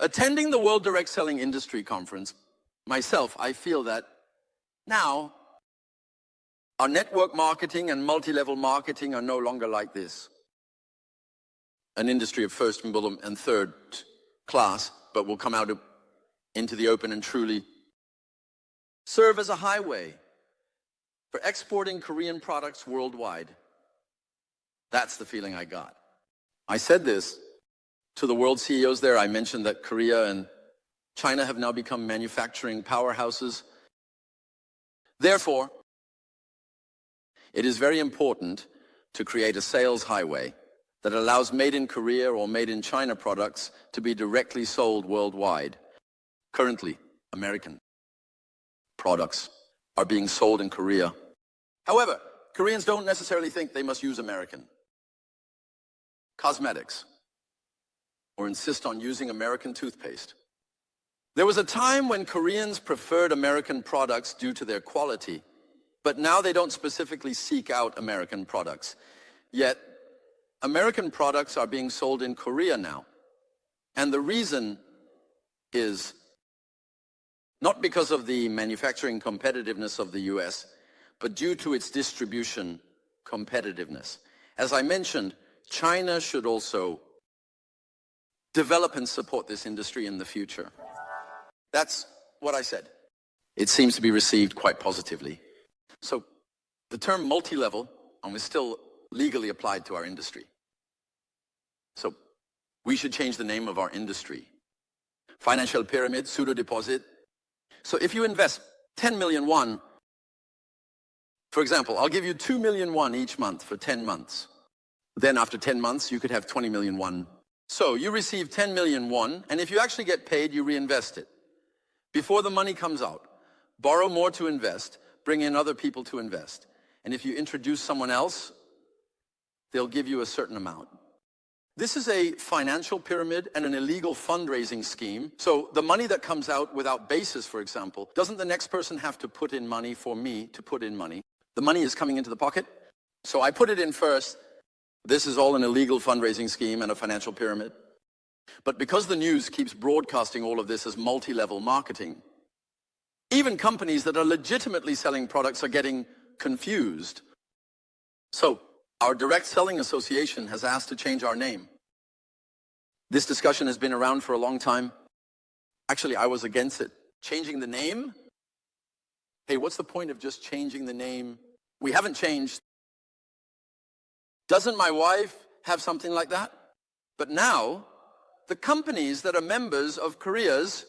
Attending the World Direct Selling Industry Conference, myself, I feel that now our network marketing and multi-level marketing are no longer like this. An industry of first, middle, and third class, but will come out into the open and truly serve as a highway for exporting Korean products worldwide. That's the feeling I got. I said this to the world CEOs there. I mentioned that Korea and China have now become manufacturing powerhouses. Therefore, it is very important to create a sales highway that allows made in Korea or made in China products to be directly sold worldwide. Currently, American products are being sold in Korea. However, Koreans don't necessarily think they must use American cosmetics or insist on using American toothpaste. There was a time when Koreans preferred American products due to their quality, but now they don't specifically seek out American products. Yet, American products are being sold in Korea now. And the reason is not because of the manufacturing competitiveness of the US, but due to its distribution competitiveness. As I mentioned, China should also develop and support this industry in the future. That's what I said. It seems to be received quite positively. So the term multi-level is still legally applied to our industry. So we should change the name of our industry. Financial pyramid, pseudo deposit. So if you invest 10 million won, for example, I'll give you 2 million won each month for 10 months. Then after 10 months, you could have 20 million won. So you receive 10 million won, and if you actually get paid, you reinvest it. Before the money comes out, borrow more to invest, bring in other people to invest. And if you introduce someone else, they'll give you a certain amount. This is a financial pyramid and an illegal fundraising scheme. So the money that comes out without basis, for example, doesn't the next person have to put in money for me to put in money? The money is coming into the pocket. So I put it in first. This is all an illegal fundraising scheme and a financial pyramid. But because the news keeps broadcasting all of this as multi-level marketing, even companies that are legitimately selling products are getting confused. So our Direct Selling Association has asked to change our name. This discussion has been around for a long time. Actually, I was against it. Changing the name? Hey, what's the point of just changing the name? We haven't changed. Doesn't my wife have something like that? But now, the companies that are members of Korea's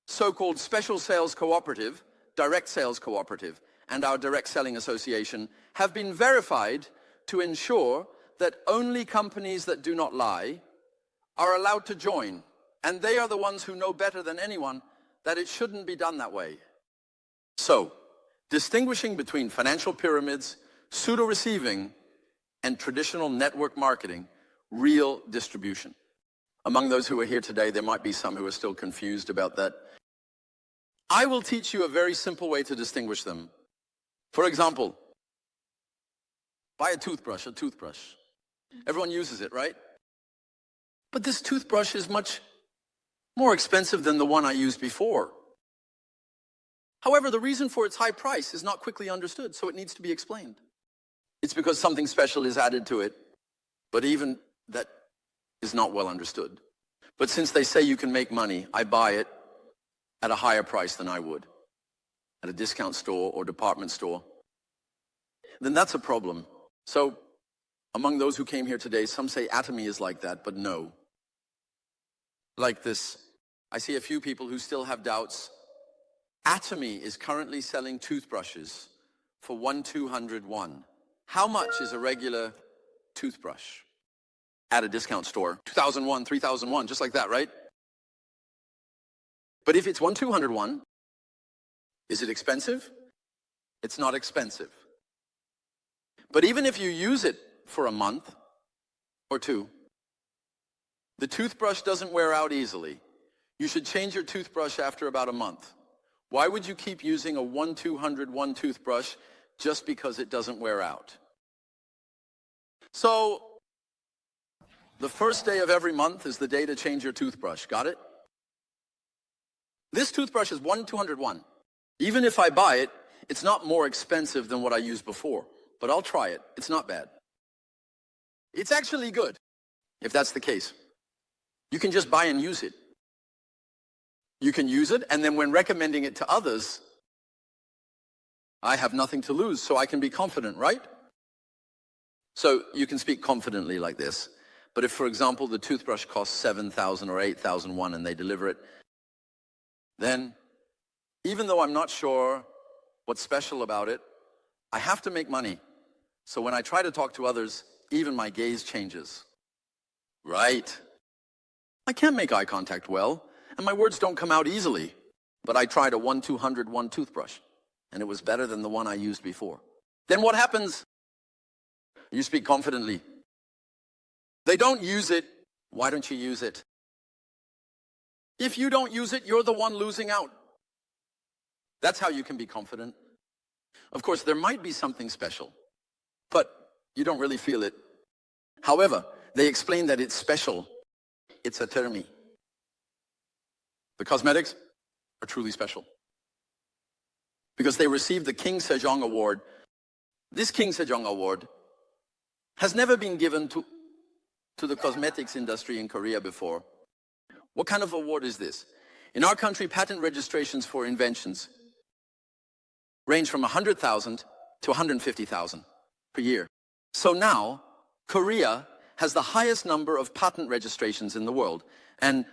so-called Special Sales Cooperative, Direct Sales Cooperative, and our Direct Selling Association have been verified to ensure that only companies that do not lie are allowed to join. And they are the ones who know better than anyone that it shouldn't be done that way. So, distinguishing between financial pyramids, pseudo-receiving, and traditional network marketing, real distribution. Among those who are here today, there might be some who are still confused about that. I will teach you a very simple way to distinguish them. For example, buy a toothbrush. Everyone uses it, right? But this toothbrush is much more expensive than the one I used before. However, the reason for its high price is not quickly understood, so it needs to be explained. It's because something special is added to it, but even that is not well understood. But since they say you can make money, I buy it at a higher price than I would at a discount store or department store. Then that's a problem. So among those who came here today, some say Atomy is like that, but no. Like this, I see a few people who still have doubts. Atomy is currently selling toothbrushes for 1,200 won. How much is a regular toothbrush at a discount store? 2,001, 3,001, just like that, right? But if it's 1,200 won, is it expensive? It's not expensive. But even if you use it for a month or two, the toothbrush doesn't wear out easily. You should change your toothbrush after about a month. Why would you keep using a 1,201 toothbrush just because it doesn't wear out? So The first day of every month is the day to change your toothbrush. Got it? This toothbrush is 1/201. Even if I buy it, it's not more expensive than what I used before. But I'll try it. It's not bad. It's actually good, if that's the case. You can just buy and use it. You can use it, and then when recommending it to others, I have nothing to lose, so I can be confident, right? So you can speak confidently like this. But if, for example, the toothbrush costs 7,000 or 8,001 and they deliver it, then even though I'm not sure what's special about it, I have to make money. So when I try to talk to others, even my gaze changes. Right. I can't make eye contact well, and my words don't come out easily. But I tried a 1/201 toothbrush, and it was better than the one I used before. Then what happens? You speak confidently. They don't use it. Why don't you use it? If you don't use it, you're the one losing out. That's how you can be confident. Of course, there might be something special, but you don't really feel it. However, they explain that it's special. It's Atomy. The cosmetics are truly special because they received the King Sejong Award. This King Sejong Award has never been given to the cosmetics industry in Korea before. What kind of award is this? In our country, patent registrations for inventions range from 100,000 to 150,000 per year. So now, Korea has the highest number of patent registrations in the world. And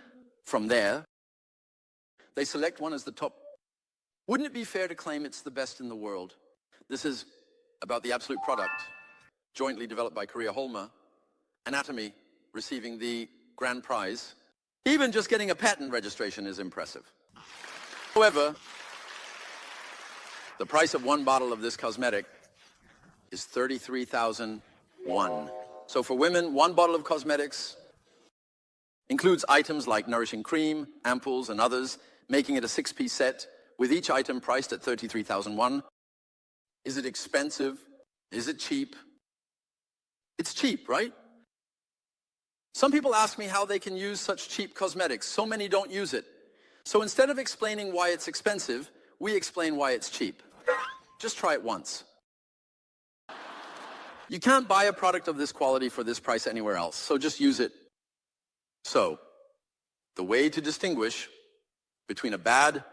from there, they select one as the top. Wouldn't it be fair to claim it's the best in the world? This is about the absolute product, jointly developed by Korea Holma and Atomy, receiving the grand prize. Even just getting a patent registration is impressive. However, the price of one bottle of this cosmetic is 33,001. So for women, one bottle of cosmetics includes items like nourishing cream, ampoules, and others, making it a 6-piece set, with each item priced at 33,001. Is it expensive? Is it cheap? It's cheap, right? Some people ask me how they can use such cheap cosmetics. So many don't use it. So instead of explaining why it's expensive, we explain why it's cheap. Just try it once. You can't buy a product of this quality for this price anywhere else, so just use it. So, the way to distinguish between a bad,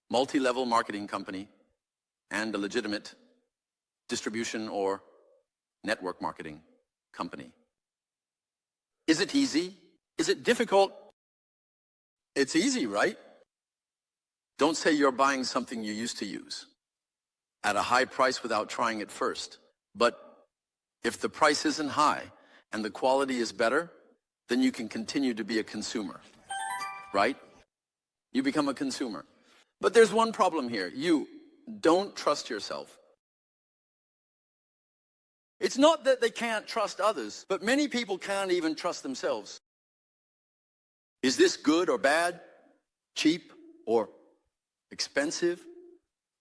multi-level marketing company and a legitimate distribution or network marketing company. Is it easy? Is it difficult? It's easy, right? Don't say you're buying something you used to use at a high price without trying it first. But if the price isn't high and the quality is better, then you can continue to be a consumer, right? You become a consumer. But there's one problem here. You don't trust yourself. It's not that they can't trust others, but many people can't even trust themselves. Is this good or bad? Cheap or expensive?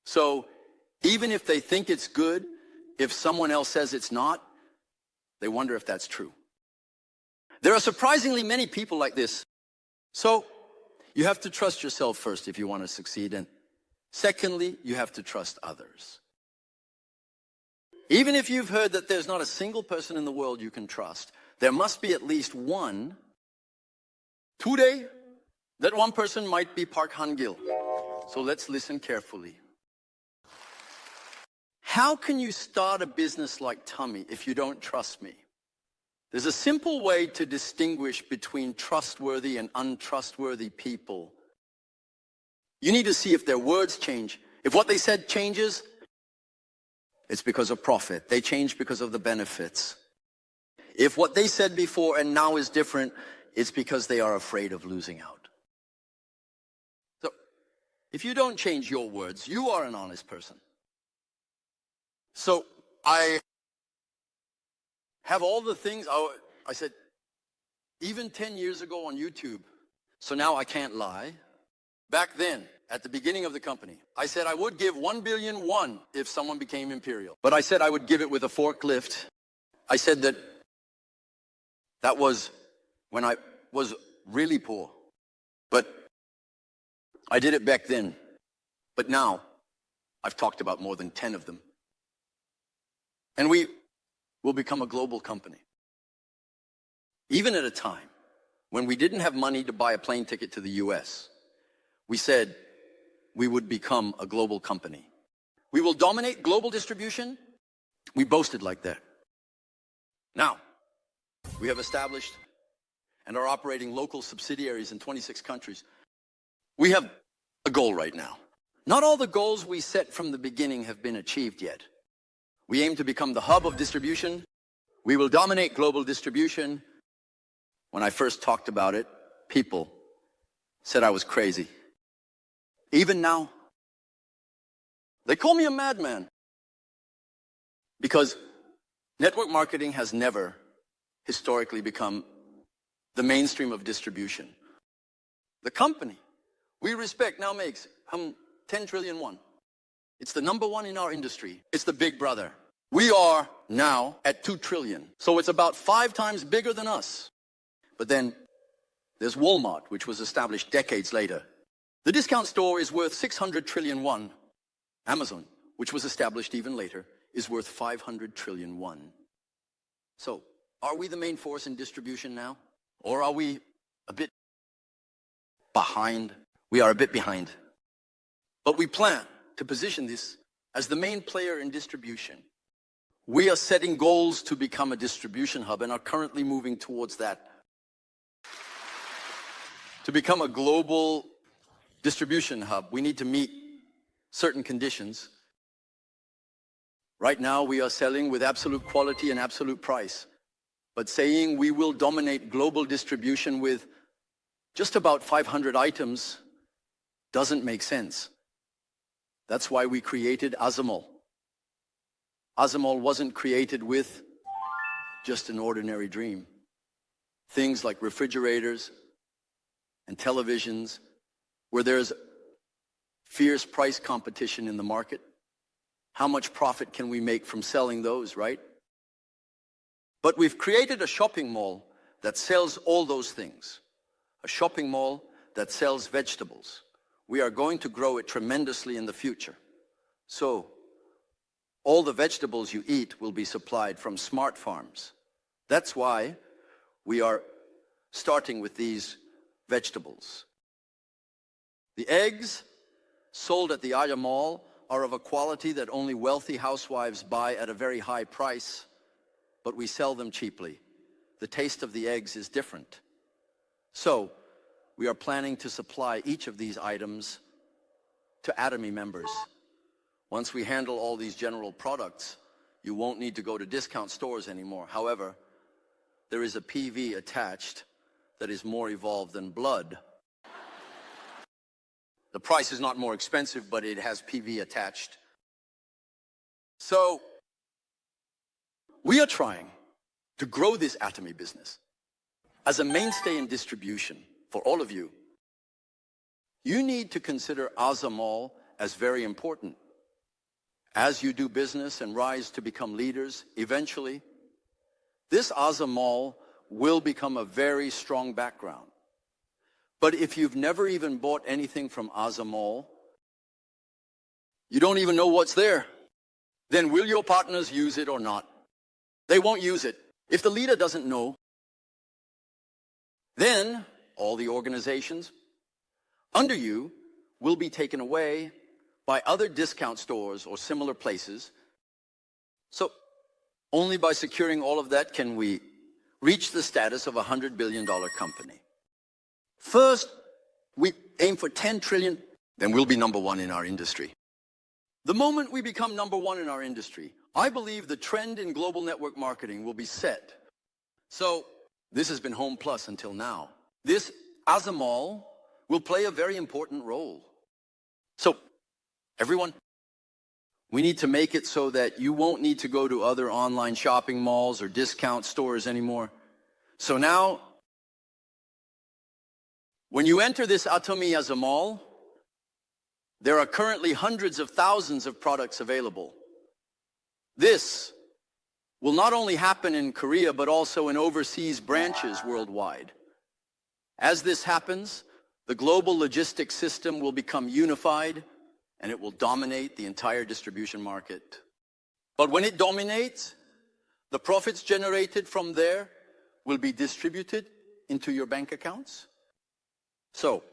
So even if they think it's good, if someone else says it's not, they wonder if that's true. There are surprisingly many people like this. So you have to trust yourself first if you want to succeed. And secondly, you have to trust others. Even if you've heard that there's not a single person in the world you can trust, there must be at least one. Today, that one person might be Park Han Gill. So let's listen carefully. How can you start a business like Atomy if you don't trust me? There's a simple way to distinguish between trustworthy and untrustworthy people. You need to see if their words change. If what they said changes, it's because of profit. They change because of the benefits. If what they said before and now is different, it's because they are afraid of losing out. So, if you don't change your words, you are an honest person. So, I have all the things, I said, even 10 years ago on YouTube, so now I can't lie. Back then, at the beginning of the company, I said I would give 1 billion won if someone became imperial. But I said I would give it with a forklift. I said that That was when I was really poor. But I did it back then. But now, I've talked about more than 10 of them. And we will become a global company. Even at a time when we didn't have money to buy a plane ticket to the US, we said we would become a global company. We will dominate global distribution. We boasted like that. Now, we have established and are operating local subsidiaries in 26 countries. We have a goal right now. Not all the goals we set from the beginning have been achieved yet. We aim to become the hub of distribution. We will dominate global distribution. When I first talked about it, people said I was crazy. Even now, they call me a madman. Because network marketing has never historically become the mainstream of distribution. The company we respect now makes 10 trillion won. It's the number one in our industry. It's the big brother. We are now at 2 trillion. So it's about 5 times bigger than us. But then there's Walmart, which was established decades later. The discount store is worth 600 trillion won. Amazon, which was established even later, is worth 500 trillion won. So, are we the main force in distribution now? Or are we a bit behind? We are a bit behind. But we plan to position this as the main player in distribution. We are setting goals to become a distribution hub and are currently moving towards that. To become a global distribution hub, we need to meet certain conditions. Right now, we are selling with absolute quality and absolute price. But saying we will dominate global distribution with just about 500 items doesn't make sense. That's why we created Azamol. Azamol wasn't created with just an ordinary dream. Things like refrigerators and televisions, where there's fierce price competition in the market. How much profit can we make from selling those, right? But we've created a shopping mall that sells all those things. A shopping mall that sells vegetables. We are going to grow it tremendously in the future. So, all the vegetables you eat will be supplied from smart farms. That's why we are starting with these vegetables. The eggs sold at the Aya Mall are of a quality that only wealthy housewives buy at a very high price, but we sell them cheaply. The taste of the eggs is different. So, we are planning to supply each of these items to Atomy members. Once we handle all these general products, you won't need to go to discount stores anymore. However, there is a PV attached that is more evolved than blood. The price is not more expensive, but it has PV attached. So, we are trying to grow this Atomy business as a mainstay in distribution for all of you. You need to consider Azamol as very important. As you do business and rise to become leaders, eventually, this Azamol will become a very strong background. But if you've never even bought anything from Azamol, you don't even know what's there, then will your partners use it or not? They won't use it. If the leader doesn't know, then all the organizations under you will be taken away by other discount stores or similar places. So only by securing all of that can we reach the status of a $100 billion company. First, we aim for 10 trillion, then we'll be number one in our industry. The moment we become number one in our industry, I believe the trend in global network marketing will be set. So this has been Home Plus until now. This Azamol will play a very important role. So everyone, we need to make it so that you won't need to go to other online shopping malls or discount stores anymore. So now, when you enter this Atomy as a mall, there are currently hundreds of thousands of products available. This will not only happen in Korea, but also in overseas branches worldwide. As this happens, the global logistics system will become unified and it will dominate the entire distribution market. But when it dominates, the profits generated from there will be distributed into your bank accounts. So,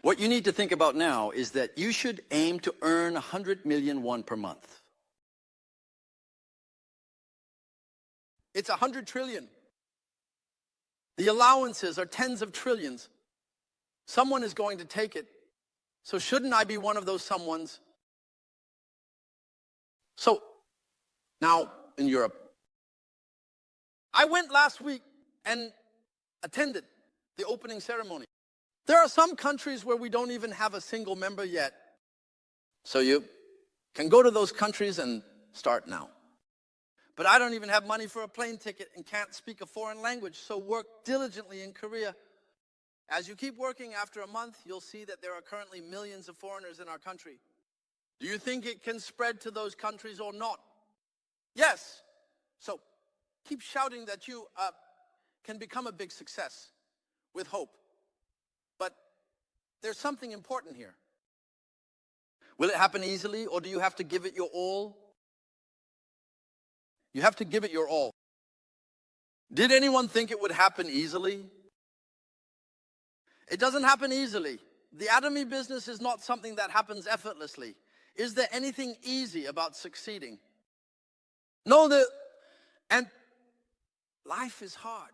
what you need to think about now is that you should aim to earn 100 million won per month. It's 100 trillion. The allowances are tens of trillions. Someone is going to take it. So shouldn't I be one of those someones? So, now in Europe, I went last week and attended the opening ceremony. There are some countries where we don't even have a single member yet. So you can go to those countries and start now. But I don't even have money for a plane ticket and can't speak a foreign language, so work diligently in Korea. As you keep working, after a month, you'll see that there are currently millions of foreigners in our country. Do you think it can spread to those countries or not? Yes. So keep shouting that you can become a big success with hope. But there's something important here. Will it happen easily, or do you have to give it your all? You have to give it your all. Did anyone think it would happen easily? It doesn't happen easily. The Atomy business is not something that happens effortlessly. Is there anything easy about succeeding? No, and life is hard,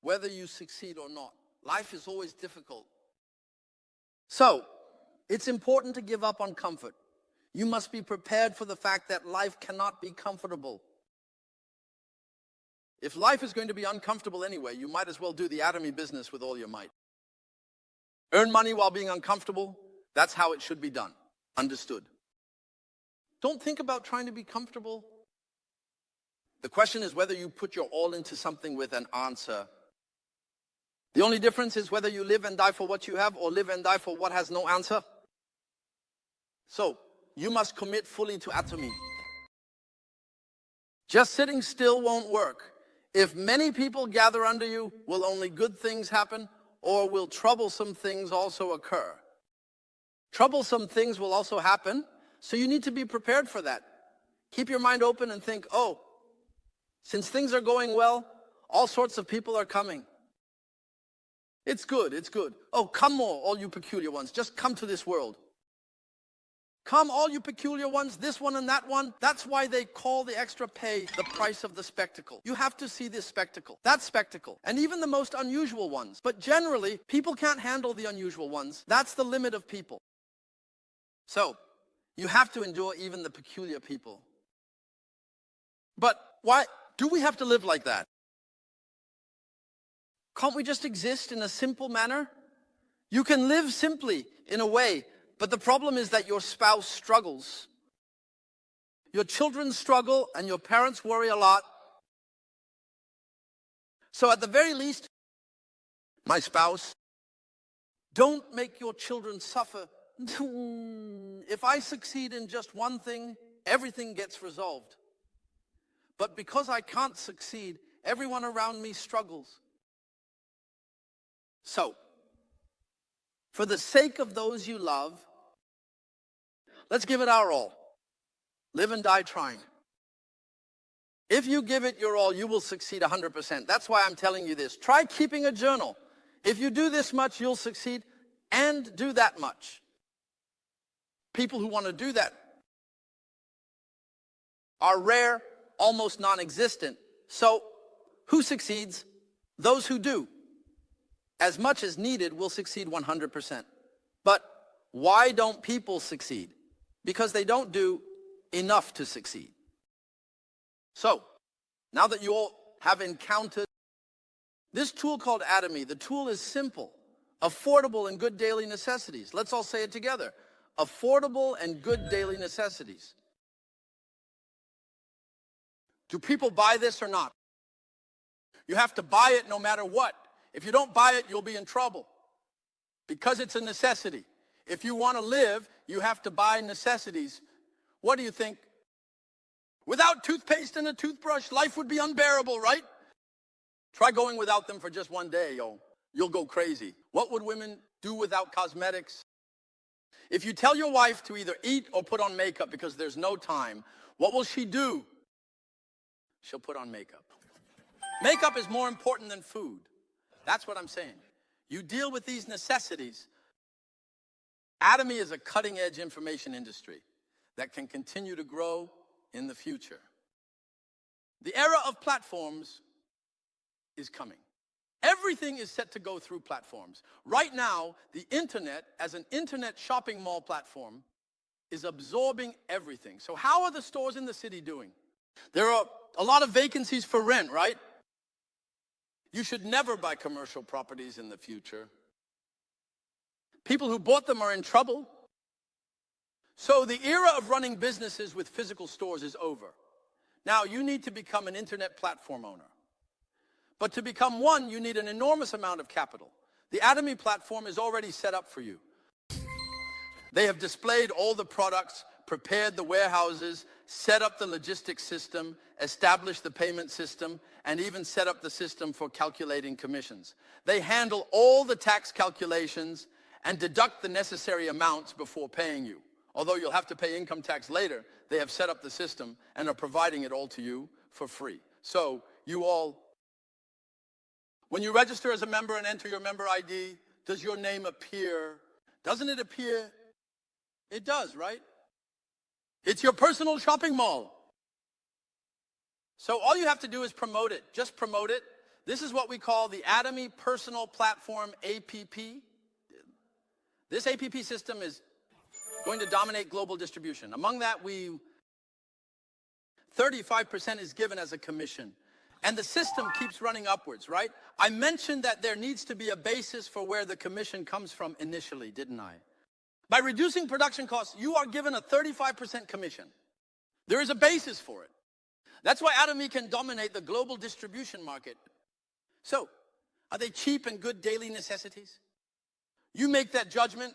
whether you succeed or not. Life is always difficult. So, it's important to give up on comfort. You must be prepared for the fact that life cannot be comfortable. If life is going to be uncomfortable anyway, you might as well do the Atomy business with all your might. Earn money while being uncomfortable, that's how it should be done. Understood? Don't think about trying to be comfortable. The question is whether you put your all into something with an answer. The only difference is whether you live and die for what you have or live and die for what has no answer. So, you must commit fully to Atomy. Just sitting still won't work. If many people gather under you, will only good things happen, or will troublesome things also occur? Troublesome things will also happen, so you need to be prepared for that. Keep your mind open and think, oh, since things are going well, all sorts of people are coming. It's good, it's good. Oh, come more, all you peculiar ones. Just come to this world. Come, all you peculiar ones, this one and that one. That's why they call the extra pay the price of the spectacle. You have to see this spectacle, that spectacle, and even the most unusual ones. But generally, people can't handle the unusual ones. That's the limit of people. So, you have to endure even the peculiar people. But why do we have to live like that? Can't we just exist in a simple manner? You can live simply in a way, but the problem is that your spouse struggles. Your children struggle and your parents worry a lot. So at the very least, my spouse, don't make your children suffer. If I succeed in just one thing, everything gets resolved. But because I can't succeed, everyone around me struggles. So, for the sake of those you love, let's give it our all. Live and die trying. If you give it your all, you will succeed 100%. That's why I'm telling you this. Try keeping a journal. If you do this much, you'll succeed, and do that much. People who want to do that are rare, almost non-existent. So, who succeeds? Those who do. As much as needed will succeed 100%. But why don't people succeed? Because they don't do enough to succeed. So, now that you all have encountered this tool called Atomy, the tool is simple, affordable and good daily necessities. Let's all say it together. Affordable and good daily necessities. Do people buy this or not? You have to buy it no matter what. If you don't buy it, you'll be in trouble because it's a necessity. If you want to live, you have to buy necessities. What do you think Without toothpaste and a toothbrush, life would be unbearable, right? Try going without them for just one day, you'll go crazy. What would women do without cosmetics? If you tell your wife to either eat or put on makeup because there's no time, what will she do? She'll put on makeup. Makeup is more important than food. That's what I'm saying. You deal with these necessities. Atomy is a cutting-edge information industry that can continue to grow in the future. The era of platforms is coming. Everything is set to go through platforms. Right now, the internet, as an internet shopping mall platform, is absorbing everything. So how are the stores in the city doing? There are a lot of vacancies for rent, right? You should never buy commercial properties in the future. People who bought them are in trouble. So the era of running businesses with physical stores is over. Now you need to become an internet platform owner. But to become one, you need an enormous amount of capital. The Atomy platform is already set up for you. They have displayed all the products, prepared the warehouses, set up the logistics system, established the payment system, and even set up the system for calculating commissions. They handle all the tax calculations and deduct the necessary amounts before paying you. Although you'll have to pay income tax later, they have set up the system and are providing it all to you for free. So you all, when you register as a member and enter your member ID, does your name appear? Doesn't it appear? It does, right? It's your personal shopping mall. So all you have to do is promote it. Just promote it. This is what we call the Atomy Personal Platform APP. This APP system is going to dominate global distribution. Among that, 35% is given as a commission. And the system keeps running upwards, right? I mentioned that there needs to be a basis for where the commission comes from initially, didn't I? By reducing production costs, you are given a 35% commission. There is a basis for it. That's why Atomy can dominate the global distribution market. So, are they cheap and good daily necessities? You make that judgment,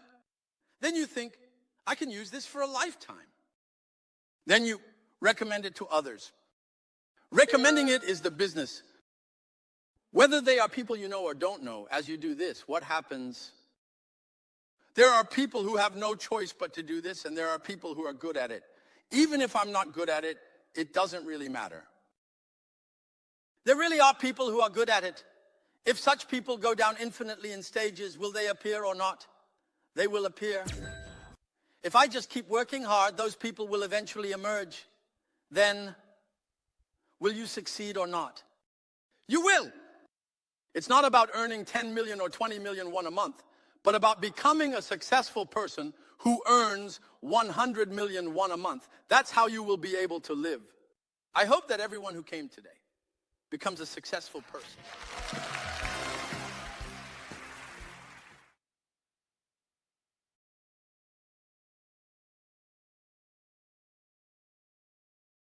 then you think, I can use this for a lifetime. Then you recommend it to others. Recommending it is the business. Whether they are people you know or don't know, as you do this, what happens? There are people who have no choice but to do this, and there are people who are good at it. Even if I'm not good at it, it doesn't really matter. There really are people who are good at it. If such people go down infinitely in stages, will they appear or not? They will appear. If I just keep working hard, those people will eventually emerge. Then, will you succeed or not? You will. It's not about earning 10 million or 20 million a month, but about becoming a successful person who earns 100 million a month. That's how you will be able to live. I hope that everyone who came today becomes a successful person.